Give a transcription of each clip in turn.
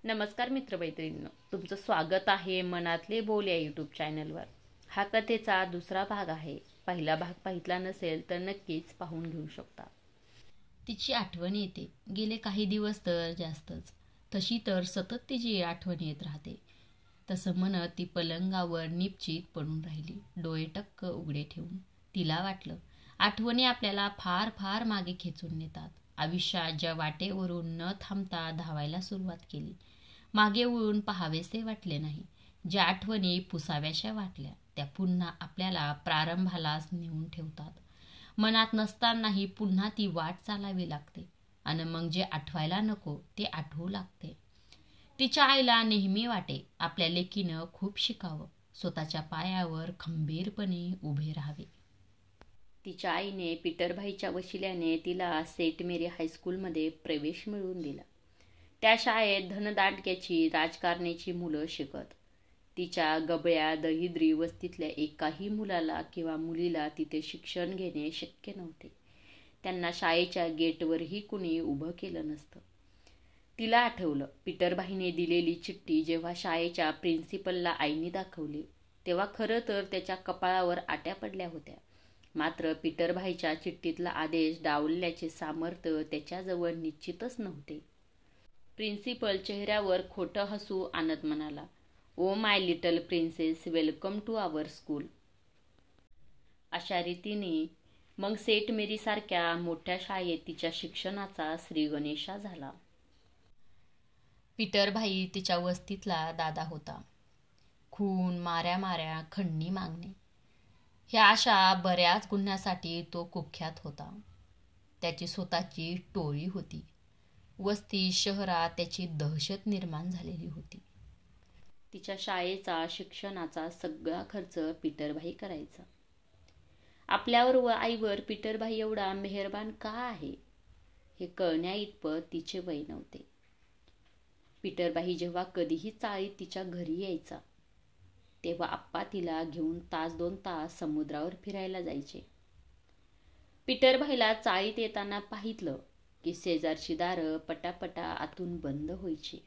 नमस्कार मित्रमैत्रिणींनो, तुमचं स्वागत आहे मनातले बोल या यूट्यूब चॅनलवर. हा कथेचा दुसरा भाग आहे. पहिला भाग पाहितला नसेल तर नक्कीच पाहून घेऊ शकता. तिची आठवण येते. गेले काही दिवस तर जास्तच. तशी तर सतत तिची आठवण येत राहते. तसं म्हणत ती पलंगावर निपचित पडून राहिली, डोळे टक्क उघडे ठेवून. तिला वाटलं, आठवणी आपल्याला फार फार मागे खेचून नेतात. आयुष्यात ज्या वाटेवरून न थांबता धावायला सुरुवात केली, मागे वळून पाहावेसे वाटले नाही. ज्या आठवणी पुसाव्याशा वाटल्या, त्या पुन्हा आपल्याला प्रारंभालाच नेऊन ठेवतात. मनात नसतानाही पुन्हा ती वाट चालावी लागते आणि मग जे आठवायला नको ते आठवू लागते. तिच्या आईला नेहमी वाटे, आपल्या लेकीनं खूप शिकावं, स्वतःच्या पायावर खंबीरपणे उभे राहावे. तिच्या आईने पीटरभाईच्या वशिल्याने तिला सेंट मेरी हायस्कूलमध्ये प्रवेश मिळवून दिला. त्या शाळेत धनदांडक्याची, राजकारण्याची मुलं शिकत. तिच्या गबळ्या दहिद्री वस्तीतल्या एकाही मुलाला किंवा मुलीला तिथे शिक्षण घेणे शक्य नव्हते. त्यांना शाळेच्या गेटवरही कुणी उभं केलं नसतं. तिला आठवलं, पीटरभाईने दिलेली चिठ्ठी जेव्हा शाळेच्या प्रिन्सिपलला आईने दाखवली, तेव्हा खरं तर त्याच्या कपाळावर आट्या पडल्या होत्या. मात्र पीटरभाईच्या चिठ्ठीतला आदेश डावलण्याचे सामर्थ्य त्याच्याजवळ निश्चितच नव्हते. प्रिन्सिपल चेहऱ्यावर खोटं हसू आणत म्हणाला, "oh my little princess, welcome to our school." अशा रीतीने मग सेंट मेरीसारख्या मोठ्या शाळेत तिच्या शिक्षणाचा श्रीगणेशा झाला. पीटरभाई तिच्या वस्तीतला दादा होता. खून, माऱ्या खंडणी मागणे, ह्या अशा बऱ्याच गुन्ह्यासाठी तो कुख्यात होता. त्याची स्वतःची टोळी होती. वस्ती शहरात त्याची दहशत निर्माण झालेली होती. तिच्या शाळेचा, शिक्षणाचा सगळा खर्च पीटरभाई करायचा. आपल्यावर व आईवर पीटरभाई एवढा मेहरबान का आहे, हे कळण्याइतपत तिचे वय नव्हते. पीटरभाई जेव्हा कधीही चाळीत तिच्या घरी यायचा, तेव्हा आप्पा तिला घेऊन तास 2 तास समुद्रावर फिरायला जायचे. पीटरभाईला चाळीत येताना पाहितलं की शेजारची दारं पटापटा आतून बंद व्हायची.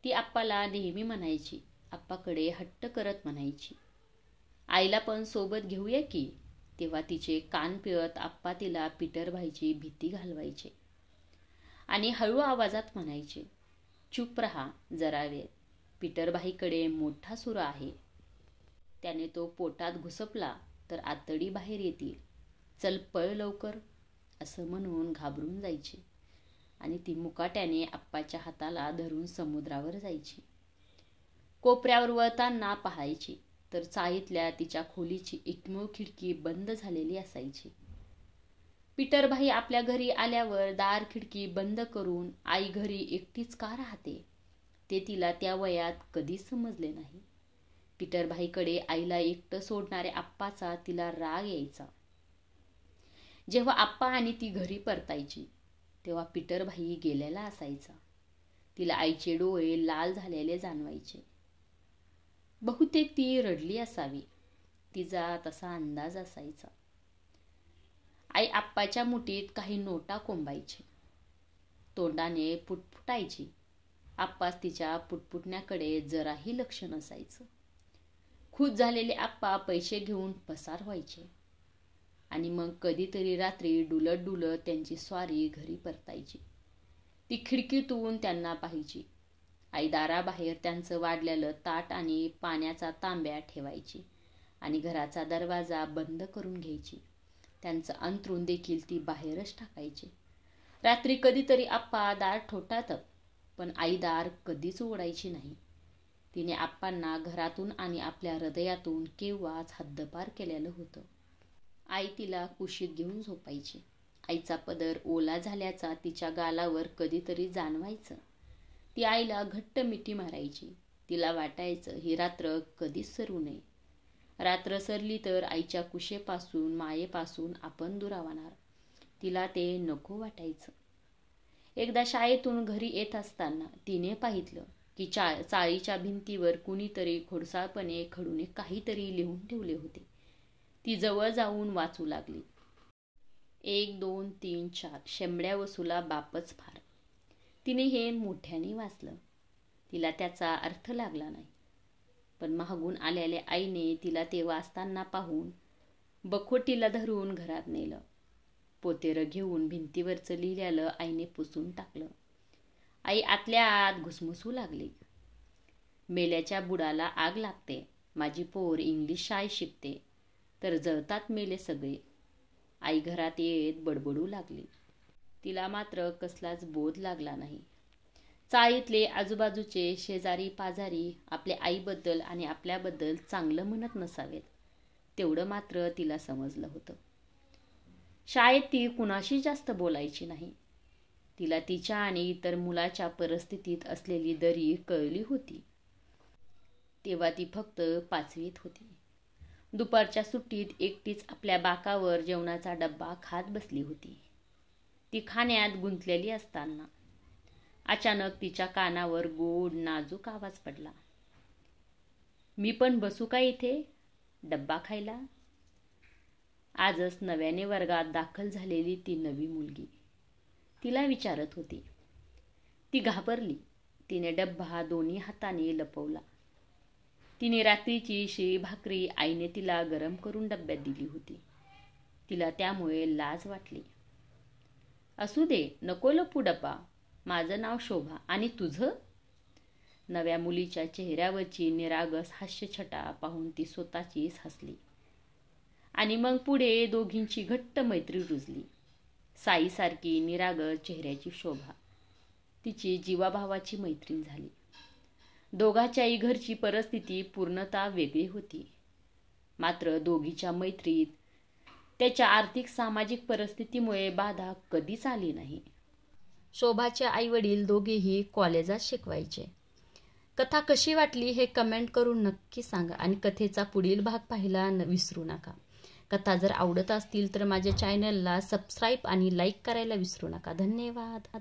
ती आप्पाला नेहमी म्हणायची, आप्पाकडे हट्ट करत म्हणायची, आईला पण सोबत घेऊया की. तेव्हा तिचे कान पिळत आप्पा तिला पीटरभाईची भीती घालवायचे आणि हळू आवाजात म्हणायचे, चूप रहा जरा वेळ, पीटरभाईकडे मोठा सुरा आहे. त्याने तो पोटात घुसपला तर आतडी बाहेर येतील, चल पळ लवकर, असं म्हणून घाबरून जायचे आणि ती मुकाट्याने आप्पाच्या हाताला धरून समुद्रावर जायची. कोपऱ्यावर वळताना पाहायची तर चाळीतल्या तिच्या खोलीची एकमेव खिडकी बंद झालेली असायची. पीटरभाई आपल्या घरी आल्यावर दार खिडकी बंद करून आई घरी एकटीच का राहते, ते तिला त्या वयात कधीच समजले नाही. पीटरभाईकडे आईला एकटं सोडणाऱ्या आप्पाचा तिला राग यायचा. जेव्हा आप्पा आणि ती घरी परतायची, तेव्हा पीटरभाई गेलेला असायचा. तिला आईचे डोळे लाल झालेले जाणवायचे. बहुतेक ती रडली असावी, तिचा तसा अंदाज असायचा. आई आप्पाच्या मुठीत काही नोटा कोंबायची, तोंडाने पुटपुटायची. आप्पास तिच्या पुटपुटण्याकडे जराही लक्ष नसायचं. खुश झालेले आप्पा पैसे घेऊन पसार व्हायचे आणि मग कधीतरी रात्री डुलत डुलत त्यांची स्वारी घरी परतायची. ती खिडकीतून त्यांना पाहायची. आई दाराबाहेर त्यांचं वाढलेलं ताट आणि पाण्याचा तांब्या ठेवायची आणि घराचा दरवाजा बंद करून घ्यायची. त्यांचं अंथरूण देखील ती बाहेरच टाकायची. रात्री कधीतरी आप्पा दार ठोठावत, पण आई दार कधीच उघडायची नाही. तिने आप्पांना घरातून आणि आपल्या हृदयातून केव्हाच हद्दपार केलेलं होतं. आई तिला कुशीत घेऊन झोपायची. आईचा पदर ओला झाल्याचा तिच्या गालावर कधीतरी जाणवायचं. ती आईला घट्ट मिठी मारायची. तिला वाटायचं ही रात्र कधीच सरू नये. रात्र सरली तर आईच्या कुशीपासून, मायेपासून आपण दुरावणार. तिला ते नको वाटायचं. एकदा शाळेतून घरी येत असताना तिने पाहितलं की चाळीच्या भिंतीवर कुणीतरी खोडसाळपणे खडूने काहीतरी लिहून ठेवले होते. ती जवळ जाऊन वाचू लागली. 1 2 3 4 शेंबड्या वसूला बापच फार. तिने हे मोठ्याने वाचलं. तिला त्याचा अर्थ लागला नाही. पण मागून आलेल्या आईने तिला ते वाचताना पाहून बखोटीला धरून घरात नेलं. पोतेरं घेऊन भिंतीवरचं लिहिलेलं आईने पुसून टाकलं. आई आतल्या आत घुसमुसू लागली. मेल्याच्या बुडाला आग लागते. माझी पोर इंग्लिश शाळेत शिकते तर जळतात मेले सगळे. आई घरात येत बडबडू लागली. तिला मात्र कसलाच बोध लागला नाही. चाळीतले आजूबाजूचे शेजारी पाजारी आपल्या आईबद्दल आणि आपल्याबद्दल चांगलं म्हणत नसावेत तेवढं मात्र तिला समजलं होतं. शाळेत ती कुणाशी जास्त बोलायची नाही. तिला तिच्या आणि इतर मुलाच्या परिस्थितीत असलेली दरी कळली होती. तेव्हा ती फक्त 5वीत होती. दुपारच्या सुट्टीत एकटीच आपल्या बाकावर जेवणाचा डब्बा खात बसली होती. ती खाण्यात गुंतलेली असताना अचानक तिच्या कानावर गोड नाजूक आवाज पडला. मी पण बसू का इथे डब्बा खायला? आजच नव्याने वर्गात दाखल झालेली ती नवी मुलगी तिला विचारत होती. ती घाबरली. तिने डब्बा दोन्ही हाताने लपवला. तिने रात्रीची शिळी भाकरी आईने तिला गरम करून डब्यात दिली होती. तिला त्यामुळे लाज वाटली. असू दे, नको लपू डब्बा. माझं नाव शोभा आणि तुझं? नव्या मुलीच्या चेहऱ्यावरची निरागस हास्यछटा पाहून ती स्वतःचीच हसली. आणि मग पुढे दोघींची घट्ट मैत्री रुजली. साईसारखी निरागस चेहऱ्याची शोभा तिची जीवाभावाची मैत्रीण झाली. दोघांच्याही घरची परिस्थिती पूर्णतः वेगळी होती. मात्र दोघीच्या मैत्रीत त्याच्या आर्थिक सामाजिक परिस्थितीमुळे बाधा कधीच आली नाही. शोभाचे आईवडील दोघेही कॉलेजात शिकवायचे. कथा कशी वाटली हे कमेंट करून नक्की सांगा आणि कथेचा पुढील भाग पाहायला विसरू नका. कथा जर आवडत असतील तर माझ्या चॅनलला सबस्क्राईब आणि लाईक करायला विसरू नका. धन्यवाद.